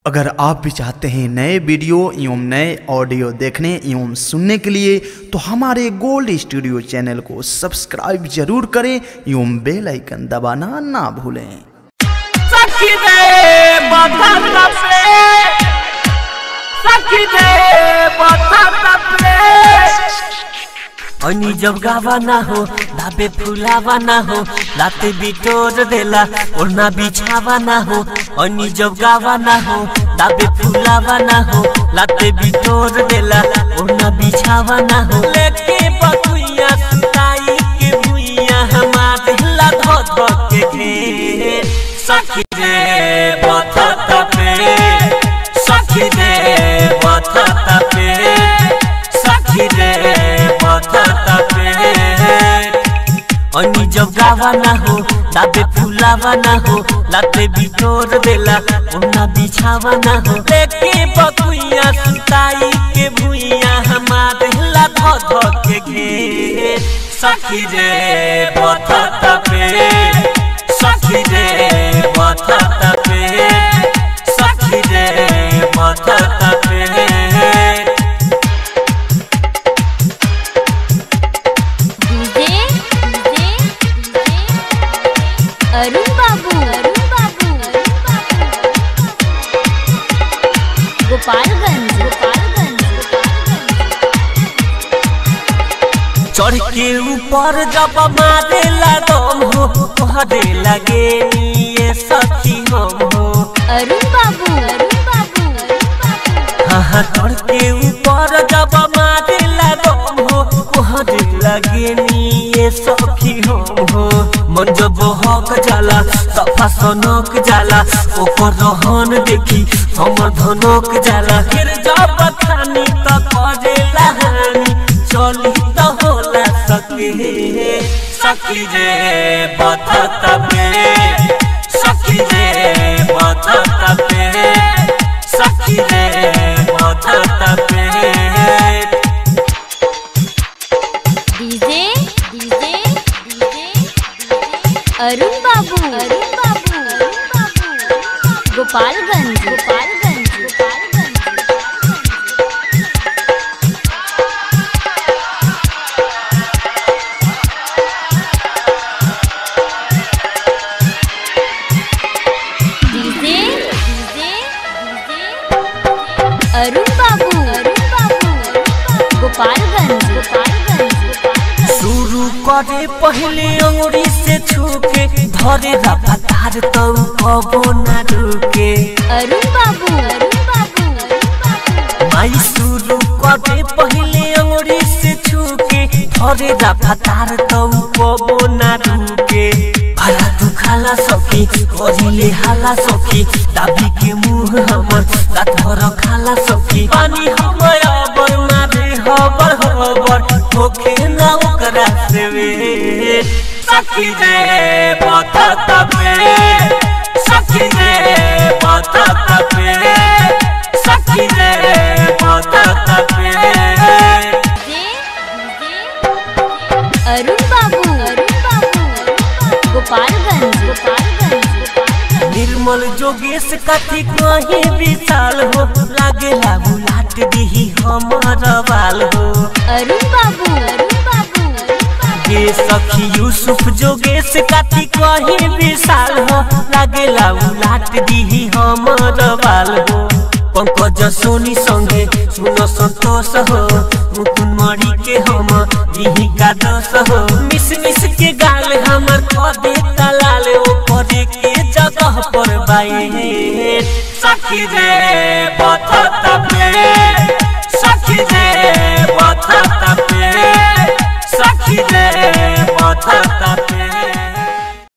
अगर आप भी चाहते हैं नए वीडियो एवं नए ऑडियो देखने एवं सुनने के लिए तो हमारे गोल्ड स्टूडियो चैनल को सब्सक्राइब जरूर करें एवं बेल आइकन दबाना ना भूलें। अनि जब गावा ना हो धाबे फुलावा ना हो लाते बिटोर देला ओढ़ना बिछावा ना हो। अनि जब गावा ना हो धाबे फुलावा ना हो लाते बिटोर देला ओढ़ना बिछावा ना हो। लेके बकुइया सुताई के भुइया हमारे ला धो धो के घेर सखी रे बथता पे सखी रे बथता पे सखी रे अनि जब गावा ना हो दाबे फुलावा ना हो लाते बिटोर देला ओढ़ना बिछावा ना हो। लेके बकुइया सुताई के भुइया हमारे ला धो धो के घेर सखी रे बथता पे सखी रे बथता पे सखी रे बथता पे। अरुण बाबू गोपालगंज चढ़ के ऊपर जब मारे दम हो तोहरे लगे ये सखी हम हो। अरुण बाबू हाँ चढ़ के ऊपर जब मारे दम हो तोहरे लगे ये सखी हम हो। मन जब हक जाला सफा सनक जाला ओकर रहन देखी हमर धनक जाला। फिर जब खानी त करेला हानि चली त होला सखी सखी रे बथता पे सखी रे बथता पे सखी रे बथता पे। अरुण बाबू गोपालगंज अरुण बाबू गोपालगंज शुरू करे पहले अंगुरी से छूके धरे रफ्तार तो कबो ना रुके। अरुण बाबू माई शुरू करे पहले अंगुरी से छूके धरे रफ्तार तो कबो ना रुके। भला तू खाला सखी करिले हाला सखी दाबी के मुंह हमर रात भर खाला सखी। पानी हमर अबर मारे हबर हबर होके ना ओकरा से वे सखी रे बथता पे सखी रे बथता पे सखी रे बथता पे। अरुण बाबू गोपालगंज निर्मल जोगेश कथी कहीं विशाल हो लागे लागू लाट दी हमर बाल हो। अरुण बाबू ये सखी यूसुफ जोगेश कथी कहीं विशाल हो लागे लागू लाट दी हमर बाल हो। पंकज सोनी संगे सुनो संतोष हो मुकुन मरी के हम दिही का दोष हो। मिस मिस के गाल हमर कदे तलाल ओ करे के जगह पर बाई सखी रे बथता पे सखी रे